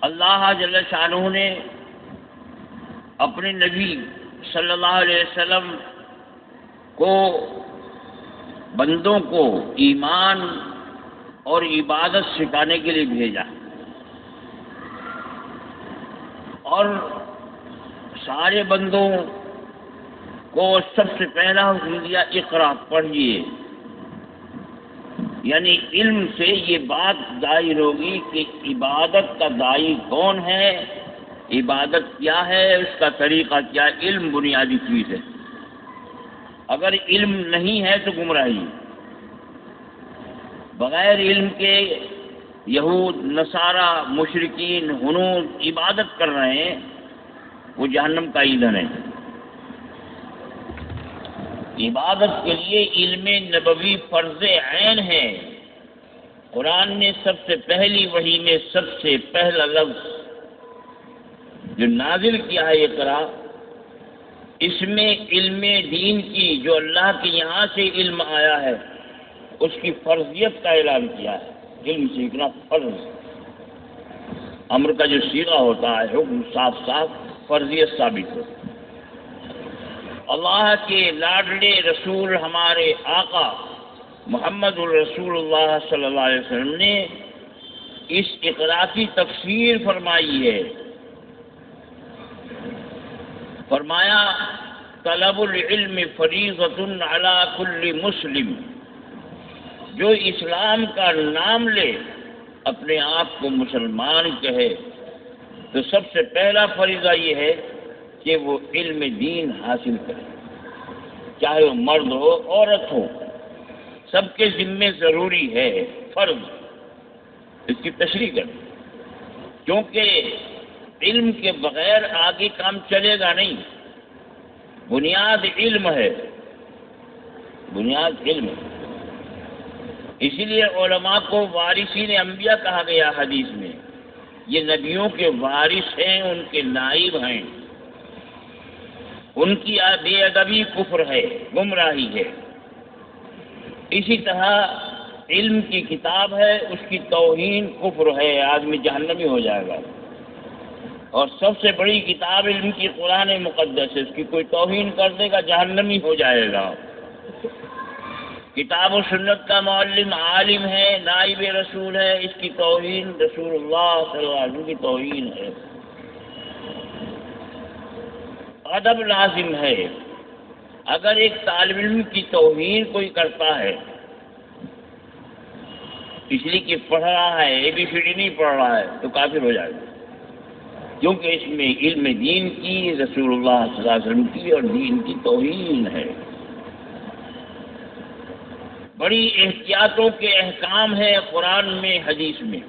اللہ جل شانہ نے اپنے نبی صلی اللہ علیہ وسلم کو بندوں کو ایمان اور عبادت سکھانے کے لیے بھیجا، اور سارے بندوں کو سب سے پہلا حکم دیا اقرا، پڑھیے۔ یعنی علم سے یہ بات ظاہر ہوگی کہ عبادت کا داعی کون ہے، عبادت کیا ہے، اس کا طریقہ کیا۔ علم بنیادی چیز ہے، اگر علم نہیں ہے تو گمراہی۔ بغیر علم کے یہود، نصارہ، مشرکین، ہنود عبادت کر رہے ہیں، وہ جہنم کا ایندھن ہے۔ عبادت کے لیے علم نبوی فرض عین ہے۔ قرآن نے سب سے پہلی وحی میں سب سے پہلا لفظ جو نازل کیا ہے اقرا، اس میں علم دین کی جو اللہ کے یہاں سے علم آیا ہے اس کی فرضیت کا اعلان کیا ہے۔ علم سیکھنا فرض، امر کا جو صیغہ ہوتا ہے، حکم صاف صاف فرضیت ثابت ہو۔ اللہ کے لاڈلے رسول ہمارے آقا محمد الرسول اللہ صلی اللہ علیہ وسلم نے اس اقرا کی تفسیر فرمائی ہے۔ فرمایا طلب العلم فریضۃ علی کل مسلم، جو اسلام کا نام لے، اپنے آپ کو مسلمان کہے، تو سب سے پہلا فریضہ یہ ہے کہ وہ علم دین حاصل کرے، چاہے وہ مرد ہو عورت ہو، سب کے ذمے ضروری ہے، فرض۔ اس کی تشریح کریں، کیونکہ علم کے بغیر آگے کام چلے گا نہیں۔ بنیاد علم ہے، بنیاد علم ہے۔ اسی لیے علماء کو وارثین انبیاء کہا گیا حدیث میں، یہ نبیوں کے وارث ہیں، ان کے نائب ہیں۔ ان کی بے ادبی کفر ہے، گمراہی ہے۔ اسی طرح علم کی کتاب ہے، اس کی توہین کفر ہے، آدمی جہنمی ہو جائے گا۔ اور سب سے بڑی کتاب علم کی قرآن مقدس ہے، اس کی کوئی توہین کر دے گا جہنمی ہو جائے گا۔ کتاب و سنت کا معلم عالم ہے، نائب رسول ہے، اس کی توہین رسول اللہ صلی اللہ علیہ وسلم کی توہین ہے۔ ادب لازم ہے، اگر ایک طالب علم کی توہین کوئی کرتا ہے، اس لیے کہ پڑھ رہا ہے، ABCD نہیں پڑھ رہا ہے، تو کافر ہو جائے گا، کیونکہ اس میں علم دین کی، رسول اللہ صلی اللہ علیہ وسلم کی اور دین کی توہین ہے۔ بڑی احتیاطوں کے احکام ہیں قرآن میں، حدیث میں۔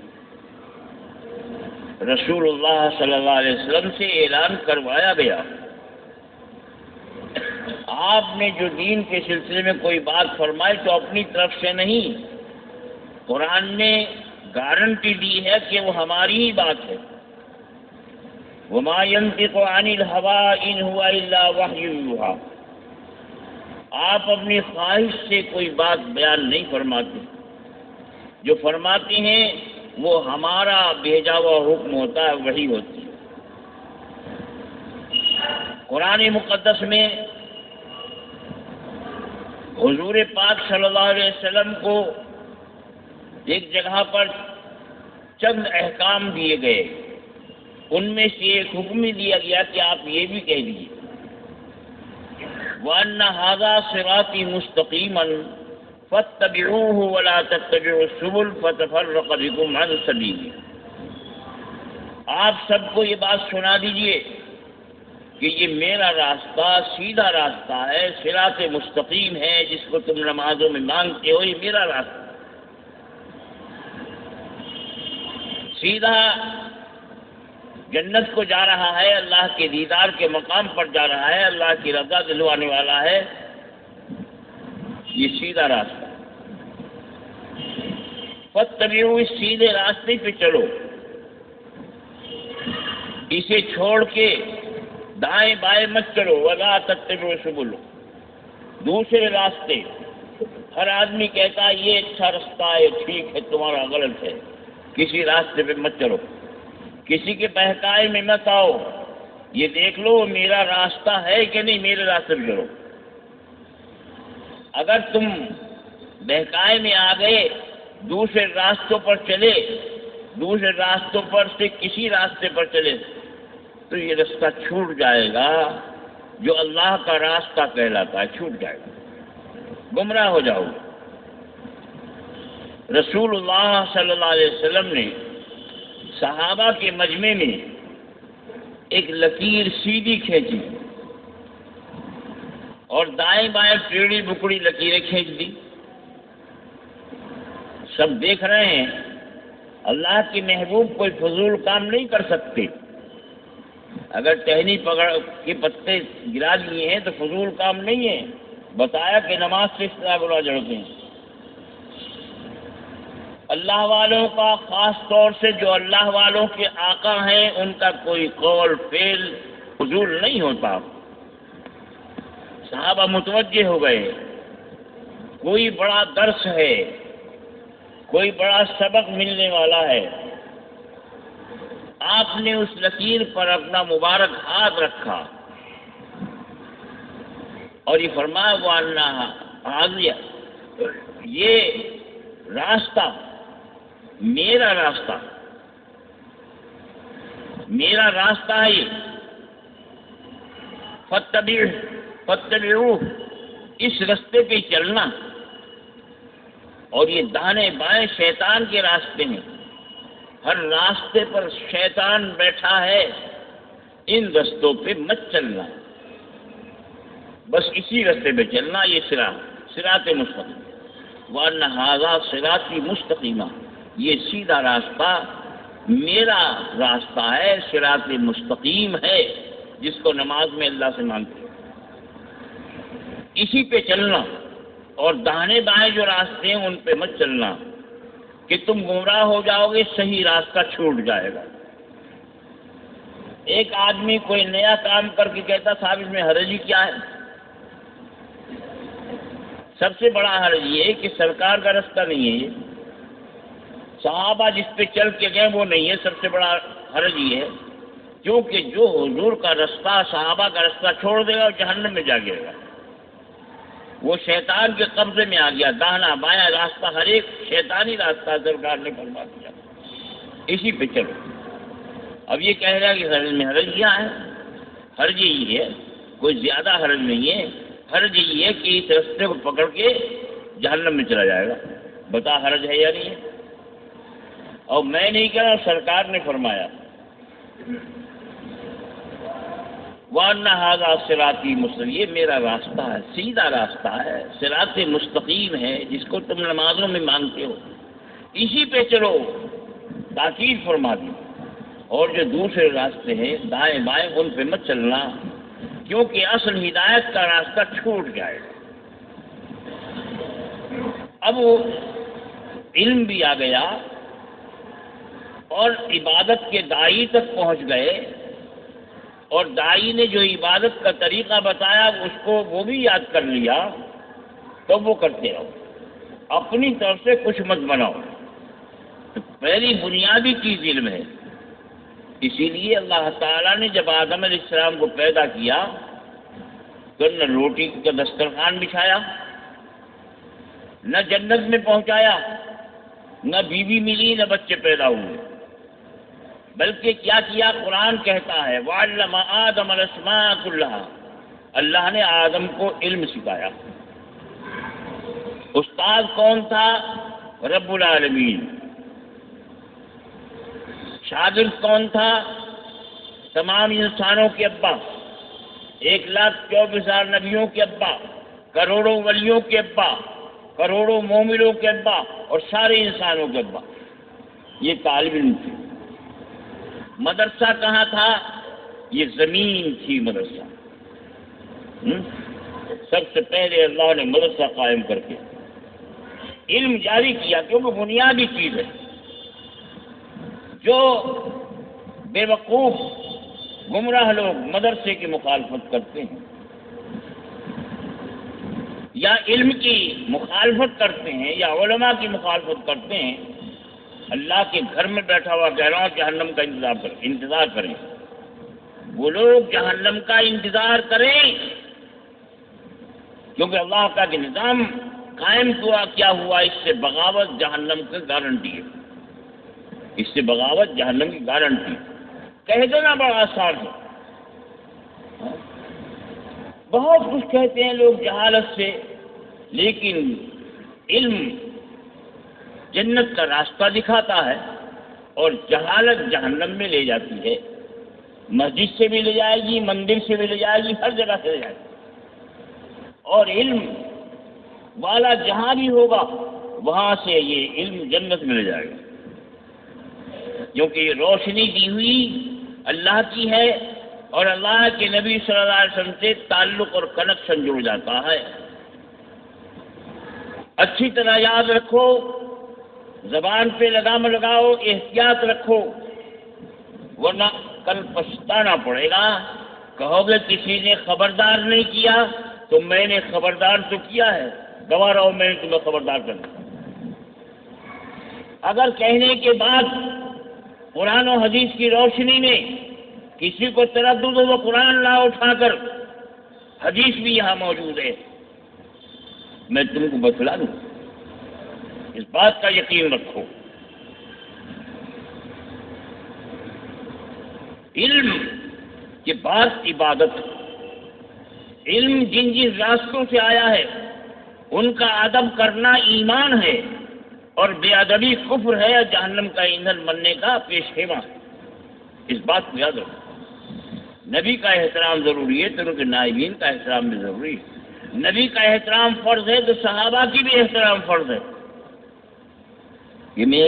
رسول اللہ صلی اللہ علیہ وسلم سے اعلان کروایا گیا، آپ نے جو دین کے سلسلے میں کوئی بات فرمائی تو اپنی طرف سے نہیں، قرآن نے گارنٹی دی ہے کہ وہ ہماری ہی بات ہے۔ وما ينطق عن الهوى ان هو الا وحی یوحی، آپ اپنی خواہش سے کوئی بات بیان نہیں فرماتے، جو فرماتے ہیں وہ ہمارا بھیجا ہوا حکم ہوتا ہے، وحی ہوتی ہے۔ قرآن مقدس میں حضور پاک صلی اللہ علیہ وسلم کو ایک جگہ پر چند احکام دیے گئے، ان میں سے ایک حکم ہی دیا گیا کہ آپ یہ بھی کہہ دیجیے وَأَنَّ هَذَا صِرَاطِي مُسْتَقِيمًا فَاتَّبِعُوهُ وَلَا تَتَّبِعُوا السُّبُلَ فَتَفَرَّقَ بِكُمْ عَنْ سَبِيلِهِ، آپ سب کو یہ بات سنا دیجیے کہ یہ میرا راستہ سیدھا راستہ ہے، صراط مستقیم ہے، جس کو تم نمازوں میں مانگتے ہو، یہ میرا راستہ سیدھا جنت کو جا رہا ہے، اللہ کے دیدار کے مقام پر جا رہا ہے، اللہ کی رضا دلوانے والا ہے، یہ سیدھا راستہ۔ فاتبعوا، اس سیدھے راستے پہ چلو، اسے چھوڑ کے دائیں بائیں مت چلو، ولا تتبعوا السبل، دوسرے راستے۔ ہر آدمی کہتا ہے یہ اچھا راستہ ہے، ٹھیک ہے، تمہارا غلط ہے، کسی راستے پہ مت چلو۔ کسی کے بہکائے میں مت آؤ، یہ دیکھ لو میرا راستہ ہے کہ نہیں، میرے راستے پہ چلو۔ اگر تم بہکائے میں آ گئے، دوسرے راستوں پر چلے، دوسرے راستوں پر سے کسی راستے پر چلے تو یہ راستہ چھوٹ جائے گا جو اللہ کا راستہ کہلاتا ہے، چھوٹ جائے گا، گمراہ ہو جاؤ گے۔ رسول اللہ صلی اللہ علیہ وسلم نے صحابہ کے مجمع میں ایک لکیر سیدھی کھینچی اور دائیں بائیں ٹیڑھی بکڑی لکیریں کھینچ دی۔ سب دیکھ رہے ہیں، اللہ کے محبوب کوئی فضول کام نہیں کر سکتے۔ اگر ٹہنی پکڑ کے پتے گرا دیے ہیں تو فضول کام نہیں ہے، بتایا کہ نماز سے اس طرح گناہ جڑتے ہیں۔ اللہ والوں کا خاص طور سے جو اللہ والوں کے آقا ہیں ان کا کوئی قول فعل فضول نہیں ہوتا۔ صحابہ متوجہ ہو گئے، کوئی بڑا درس ہے، کوئی بڑا سبق ملنے والا ہے۔ آپ نے اس لکیر پر اپنا مبارک ہاتھ رکھا اور یہ فرمایا وَأَنَّ هَٰذِا، یہ راستہ میرا راستہ، میرا راستہ ہے یہ، فَاتَّبِعُوهُ، اس راستے پہ چلنا۔ اور یہ دانے بائیں شیطان کے راستے ہیں، ہر راستے پر شیطان بیٹھا ہے، ان رستوں پہ مت چلنا، بس اسی راستے پہ چلنا، یہ صراط مستقیم۔ وَأَنَّ هَٰذَا صِرَاطِي مُسْتَقِيمًا، یہ سیدھا راستہ میرا راستہ ہے، صراط مستقیم ہے، جس کو نماز میں اللہ سے مانگتے ہیں، اسی پہ چلنا۔ اور داہنے بائیں جو راستے ہیں ان پہ مت چلنا کہ تم گمراہ ہو جاؤ گے، صحیح راستہ چھوٹ جائے گا۔ ایک آدمی کوئی نیا کام کر کے کہتا صاحب اس میں حرج ہی کیا ہے؟ سب سے بڑا حرج یہ ہے کہ سرکار کا راستہ نہیں ہے، یہ صحابہ جس پہ چل کے گئے وہ نہیں ہے، سب سے بڑا حرج یہ ہے کیونکہ جو حضور کا راستہ صحابہ کا راستہ چھوڑ دے گا وہ جہنم میں جا گرے گا، وہ شیطان کے قبضے میں آ گیا۔ داہنا بایاں راستہ ہر ایک شیطانی راستہ سرکار نے فرما دیا، اسی پہ چلو۔ اب یہ کہہ رہا ہے کہ حرج میں حرج کیا ہے؟ حرج یہی ہے، کوئی زیادہ حرج نہیں ہے، حرج یہی ہے کہ اس راستے کو پکڑ کے جہنم میں چلا جائے گا۔ بتا حرج ہے یا نہیں ہے؟ اور میں نہیں کہہ رہا، سرکار نے فرمایا وَأَنَّ هَٰذَا صِرَاطِي مُسْتَقِيمٌ، یہ میرا راستہ ہے، سیدھا راستہ ہے، صراط مستقیم ہے، جس کو تم نمازوں میں مانگتے ہو، اسی پہ چلو، تاکید فرما دی۔ اور جو دوسرے راستے ہیں دائیں بائیں ان پہ مت چلنا، کیونکہ اصل ہدایت کا راستہ چھوٹ جائے گا۔ اب وہ علم بھی آ گیا اور عبادت کے داعی تک پہنچ گئے، اور داعی نے جو عبادت کا طریقہ بتایا اس کو وہ بھی یاد کر لیا، تو وہ کرتے رہو، اپنی طرف سے کچھ مت بناؤ۔ تو پہلی بنیادی چیز علم ہے۔ اسی لیے اللہ تعالیٰ نے جب آدم علیہ السلام کو پیدا کیا تو نہ روٹی کا دسترخوان بچھایا، نہ جنت میں پہنچایا، نہ بیوی ملی، نہ بچے پیدا ہوئے، بلکہ کیا کیا؟ قرآن کہتا ہے وَعَلَّمَ آدَمَ الْأَسْمَاءَ كُلَّهَا، اللہ نے آدم کو علم سکھایا۔ استاد کون تھا؟ رب العالمین۔ شاگرد کون تھا؟ تمام انسانوں کے ابا، 1,24,000 نبیوں کے ابا، کروڑوں ولیوں کے ابا، کروڑوں مومنوں کے ابا، اور سارے انسانوں کے ابا، یہ طالب علم تھے۔ مدرسہ کہاں تھا؟ یہ زمین تھی مدرسہ۔ سب سے پہلے اللہ نے مدرسہ قائم کر کے علم جاری کیا، کیونکہ بنیادی چیز ہے۔ جو بے وقوف گمراہ لوگ مدرسے کی مخالفت کرتے ہیں یا علم کی مخالفت کرتے ہیں یا علماء کی مخالفت کرتے ہیں، اللہ کے گھر میں بیٹھا ہوا کہہ رہا ہوں جہنم کا انتظار کریں، وہ لوگ جہنم کا انتظار کریں، کیونکہ اللہ کا کہ نظام قائم کیا ہوا، اس سے بغاوت جہنم کی گارنٹی ہے، اس سے بغاوت جہنم کی گارنٹی۔ کہہ دینا بڑا آسان ہے، بہت کچھ کہتے ہیں لوگ جہالت سے، لیکن علم جنت کا راستہ دکھاتا ہے اور جہالت جہنم میں لے جاتی ہے، مسجد سے بھی لے جائے گی، مندر سے بھی لے جائے گی، ہر جگہ سے لے جائے گی، اور علم والا جہاں بھی ہوگا وہاں سے یہ علم جنت میں لے جائے گا، کیونکہ یہ روشنی دی ہوئی اللہ کی ہے اور اللہ کے نبی صلی اللہ علیہ وسلم سے تعلق اور کنیکشن جڑ جاتا ہے۔ اچھی طرح یاد رکھو، زبان پہ لگام لگاؤ، احتیاط رکھو، ورنہ کل پچھتانا پڑے گا، کہو گے کسی نے خبردار نہیں کیا تو میں نے خبردار تو کیا ہے، گواہ رہو میں نے تمہیں خبردار کر دیا۔ اگر کہنے کے بعد قرآن و حدیث کی روشنی میں کسی کو تردد ہو تو قرآن لا اٹھا کر، حدیث بھی یہاں موجود ہے، میں تم کو بتلا دوں، اس بات کا یقین رکھو۔ علم کے بعد عبادت، علم جن جن راستوں سے آیا ہے ان کا ادب کرنا ایمان ہے، اور بے ادبی کفر ہے اور جہنم کا ایندھن بننے کا پیش خیمہ ہے، اس بات کو یاد رکھو۔ نبی کا احترام ضروری ہے تو ان کے نائبین کا احترام بھی ضروری ہے، نبی کا احترام فرض ہے تو صحابہ کی بھی احترام فرض ہے۔ یہ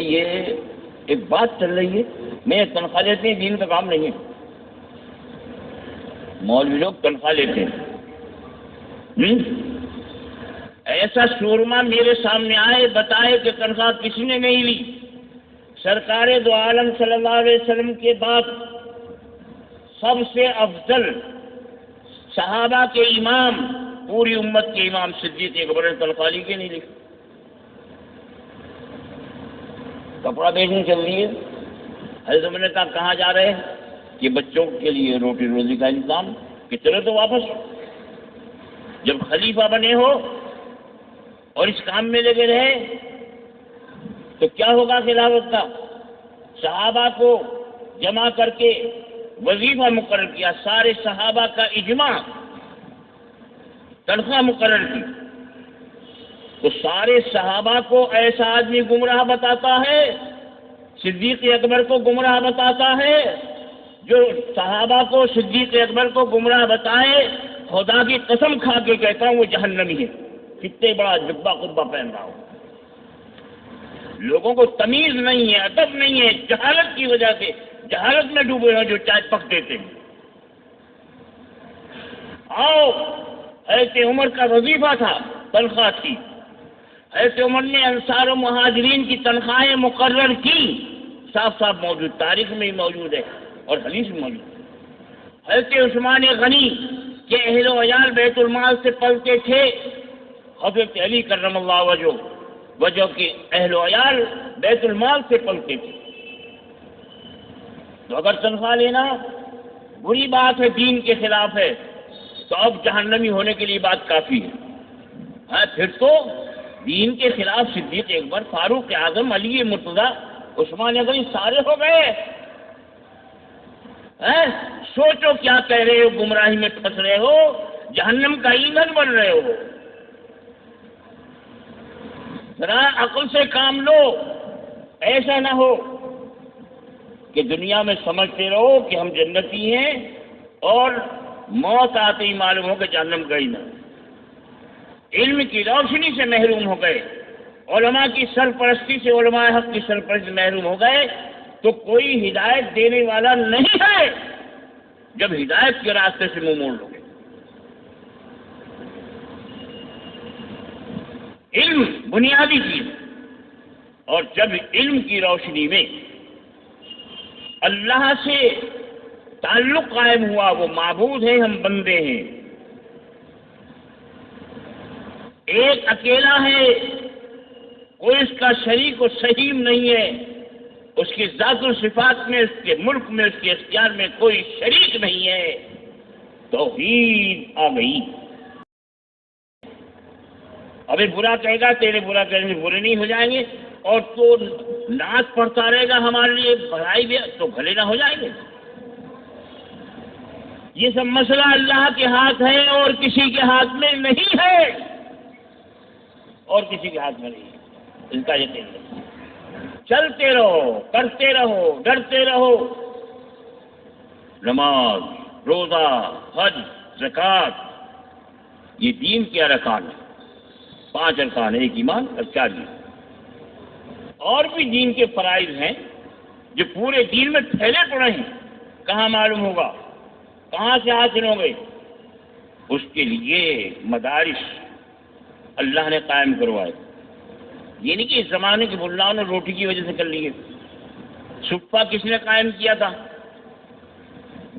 ایک بات چل رہی ہے، میں تنخواہ لیتے ہیں، دین کا کام نہیں ہے، مولوی لوگ تنخواہ لیتے ہیں، ایسا شورما میرے سامنے آئے بتائے کہ تنخواہ کسی نے نہیں لی، سرکار دو عالم صلی اللہ علیہ وسلم کے بعد سب سے افضل صحابہ کے امام، پوری امت کے امام صدیق اکبر نے تنخواہ لی کہ نہیں لی؟ کپڑا بیچنے چل رہی ہے، حضرت عمر نے کہا کہاں جا رہے ہیں؟ کہ بچوں کے لیے روٹی روزی کا انتظام، کہ چلو تو واپس۔ جب خلیفہ بنے ہو اور اس کام میں لگے رہے تو کیا ہوگا خلافت کا؟ صحابہ کو جمع کر کے وظیفہ مقرر کیا، سارے صحابہ کا اجماع، تنخواہ مقرر کی، تو سارے صحابہ کو ایسا آدمی گمراہ بتاتا ہے، صدیق اکبر کو گمراہ بتاتا ہے، جو صحابہ کو صدیق اکبر کو گمراہ بتائے، خدا کی قسم کھا کے کہتا ہوں وہ جہنمی ہے، کتنے بڑا جبہ قبہ پہن رہا ہو۔ لوگوں کو تمیز نہیں ہے، ادب نہیں ہے، جہالت کی وجہ سے، جہالت میں ڈوبے ہیں جو چائے پک دیتے ہیں۔ آؤ، حضرت عمر کا وظیفہ تھا، تنخواہ تھی، حضرت عمر نے انصار و مہاجرین کی تنخواہیں مقرر کی، صاف صاف موجود، تاریخ میں ہی موجود ہے اور حدیث میں موجود ہے۔ حضرت عثمان غنی کے اہل و عیال بیت المال سے پلتے تھے، حضرت علی کرم اللہ وجہ کے اہل و عیال بیت المال سے پلتے تھے۔ تو اگر تنخواہ لینا بری بات ہے، دین کے خلاف ہے، تو اب جہنمی ہونے کے لیے بات کافی ہے۔ ہاں، پھر تو دین کے خلاف صدیق اکبر، فاروق اعظم، علی مرتضیٰ، عثمان غنی سارے ہو گئے۔ سوچو کیا کہہ رہے ہو، گمراہی میں پھنس رہے ہو، جہنم کا ایندھن بن رہے ہو۔ ذرا عقل سے کام لو، ایسا نہ ہو کہ دنیا میں سمجھتے رہو کہ ہم جنتی ہیں اور موت آتے ہی معلوم ہو کہ جہنم گئی نہ، علم کی روشنی سے محروم ہو گئے، علماء کی سرپرستی سے، علماء حق کی سرپرستی سے محروم ہو گئے، تو کوئی ہدایت دینے والا نہیں ہے جب ہدایت کے راستے سے منہ موڑ لو گے۔ علم بنیادی چیز، اور جب علم کی روشنی میں اللہ سے تعلق قائم ہوا، وہ معبود ہے، ہم بندے ہیں، ایک اکیلا ہے، کوئی اس کا شریک و سہیم نہیں ہے، اس کی ذات و صفات میں، اس کے ملک میں، اس کے اختیار میں کوئی شریک نہیں ہے، توحید آ گئی۔ ابھی برا کہے گا، تیرے برا کہنے سے برے نہیں ہو جائیں گے، اور تو نعت پڑھتا رہے گا ہمارے لیے بھلائی بھی، تو بھلے نہ ہو جائیں گے۔ یہ سب مسئلہ اللہ کے ہاتھ ہے اور کسی کے ہاتھ میں نہیں ہے، اور کسی کے ہاتھ میں نہیں ہے، ان کا یقین نہیں۔ چلتے رہو، کرتے رہو، ڈرتے رہو۔ نماز، روزہ، حج، زکوٰۃ، یہ دین کے ارکان ہیں، 5 ارکان، ایک ایمان اور 4 دین۔ اور بھی دین کے فرائض ہیں جو پورے دین میں پھیلے پڑے ہیں، کہاں معلوم ہوگا، کہاں سے حاصل ہوں گے؟ اس کے لیے مدارس اللہ نے قائم کروائے۔ یہ نہیں کہ اس زمانے کے ملاؤں نے روٹی کی وجہ سے کر لیے۔ صفہ کس نے قائم کیا تھا؟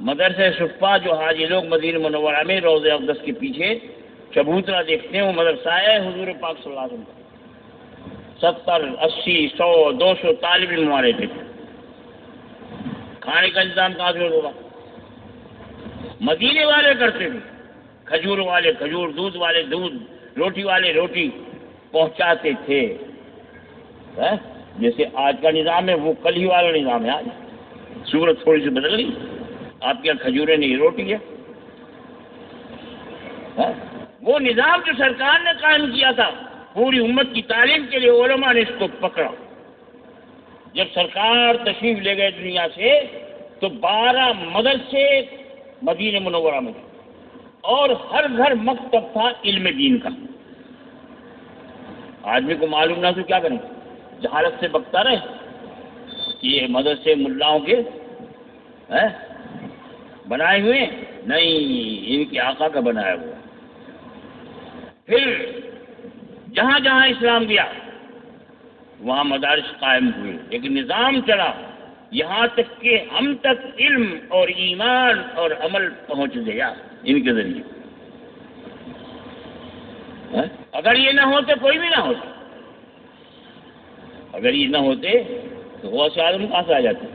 مدرسہ صفہ، جو حاجی لوگ مدینہ منورہ میں روضہ اقدس کے پیچھے چبوترا دیکھتے ہیں، وہ مدرسہ ہے حضور پاک صلی اللہ علیہ وسلم۔ 70، 80، 100، 200 طالب علم ہمارے تھے۔ کھانے کا انتظام کہاں سے ہوگا؟ مدینے والے کرتے تھے، کھجور والے کھجور، دودھ والے دودھ، روٹی والے روٹی پہنچاتے تھے۔ جیسے آج کا نظام ہے وہ کل ہی والا نظام ہے۔ آج صورت تھوڑی سی بدل گئی، آپ کے یہاں کھجوریں نہیں، روٹی ہے۔ وہ نظام جو سرکار نے قائم کیا تھا پوری امت کی تعلیم کے لیے، علماء نے اس کو پکڑا۔ جب سرکار تشریف لے گئے دنیا سے تو 12 مدرسے مدینہ منورہ میں، اور ہر گھر مکتب تھا علم دین کا۔ آدمی کو معلوم نہ تو کیا کریں، جہالت سے بکتا رہے کہ یہ مدرسے ملاؤں کے بنائے ہوئے، نہیں، ان کے آقا کا بنایا ہوا۔ پھر جہاں جہاں اسلام گیا وہاں مدارس قائم ہوئے، ایک نظام چلا، یہاں تک کہ ہم تک علم اور ایمان اور عمل پہنچ گیا ان کے ذریعے۔ اگر یہ نہ ہوتے کوئی بھی نہ ہوتا، اگر یہ نہ ہوتے تو غوث اعظم کہاں سے آ جاتے،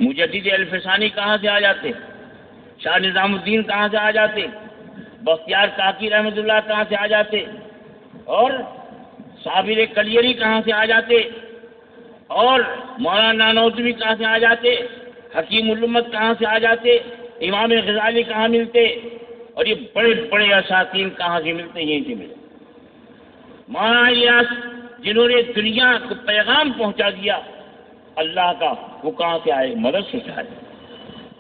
مجدد الفسانی کہاں سے آ جاتے، شاہ نظام الدین کہاں سے آ جاتے، بختیار کاکی رحمۃ اللہ کہاں سے آ جاتے، اور صابر کلیری کہاں سے آ جاتے، اور مولانا نانوتوی کہاں سے آ جاتے، حکیم الامت کہاں سے آ جاتے، امام غزالی کہاں ملتے، اور یہ بڑے بڑے اساتین کہاں سے ملتے، یہیں سے ملتے۔ مولانا الیاس جنہوں نے دنیا کو پیغام پہنچا دیا اللہ کا، وہ کہاں سے آئے؟ مدرسے سے آئے۔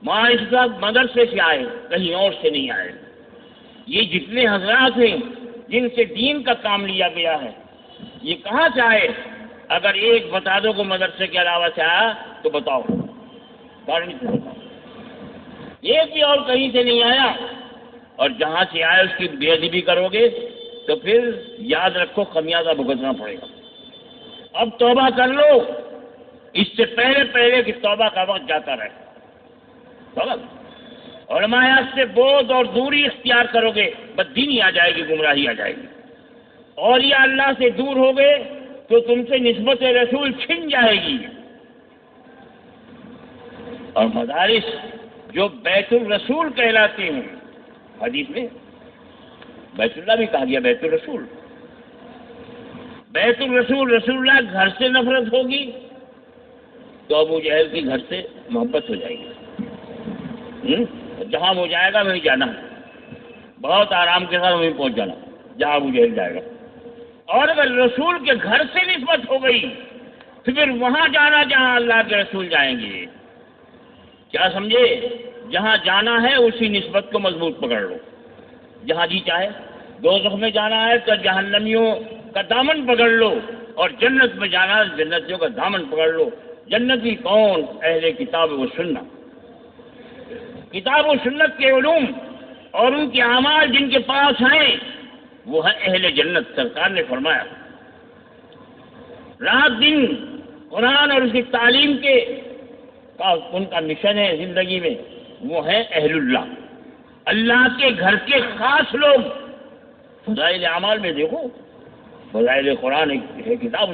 مولانا اسحاق مدرسے سے آئے، کہیں اور سے نہیں آئے۔ یہ جتنے حضرات ہیں جن سے دین کا کام لیا گیا ہے، یہ کہاں سے آئے؟ اگر ایک بتا دو کو مدرسے کے علاوہ سے آیا تو بتاؤ، کارن سے بتاؤ۔ ایک بھی اور کہیں سے نہیں آیا، اور جہاں سے آئے اس کی بے ادبی کرو گے تو پھر یاد رکھو خمیازہ بھگتنا پڑے گا۔ اب توبہ کر لو اس سے پہلے کہ توبہ کا وقت جاتا رہے۔ توبہ علماء سے بودھ اور دوری اختیار کرو گے، بددینی آ جائے گی، گمراہی آ جائے گی۔ اور یہ اللہ سے دور ہو گئے تو تم سے نسبت رسول چھن جائے گی۔ اور مدارس جو بیت الرسول کہلاتے ہیں، حدیث میں بیت اللہ بھی کہا گیا، بیت الرسول۔ بیت الرسول، رسول اللہ گھر سے نفرت ہوگی تو ابو جہل کی گھر سے محبت ہو جائے گی۔ جہاں وہ جائے گا وہیں جانا، بہت آرام کے ساتھ وہیں پہنچ جانا جہاں ابو جہل جائے گا۔ اور اگر رسول کے گھر سے نسبت ہو گئی تو پھر وہاں جانا جہاں اللہ کے رسول جائیں گے۔ کیا سمجھے؟ جہاں جانا ہے اسی نسبت کو مضبوط پکڑ لو۔ جہاں جی چاہے، دوزخ میں جانا ہے تو جہنمیوں کا دامن پکڑ لو، اور جنت میں جانا ہے جنتیوں کا دامن پکڑ لو۔ جنتی کون؟ اہل کتاب و سنت۔ کتاب و سنت کے علوم اور ان کے اعمال جن کے پاس ہیں وہ ہے اہل جنت۔ سرکار نے فرمایا رات دن قرآن اور اس کی تعلیم کے ان کا مشن ہے زندگی میں، وہ ہے اہل اللہ، اللہ کے گھر کے خاص لوگ۔ فضائل اعمال میں دیکھو، فضائل قرآن ایک کتاب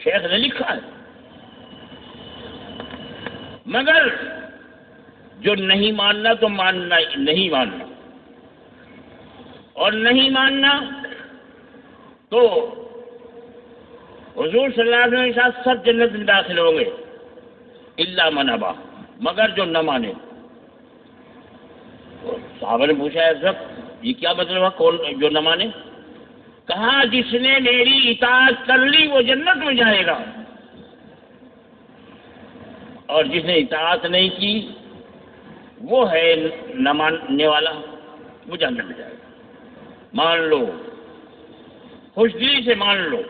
شیخ نے لکھا ہے، مگر جو نہیں ماننا تو ماننا نہیں ماننا، اور نہیں ماننا تو حضور صلی اللہ علیہ وسلم کے ساتھ سب جنت میں داخل ہوں گے الا من ابا، مگر جو نہ مانے۔ صحابہ نے پوچھا حضرت یہ کیا مطلب ہے کون جو نہ مانے؟ کہا جس نے میری اطاعت کر لی وہ جنت میں جائے گا، اور جس نے اطاعت نہیں کی وہ ہے نہ ماننے والا، وہ جنت میں جائے گا۔ مان لو، خوش دلی سے مان لو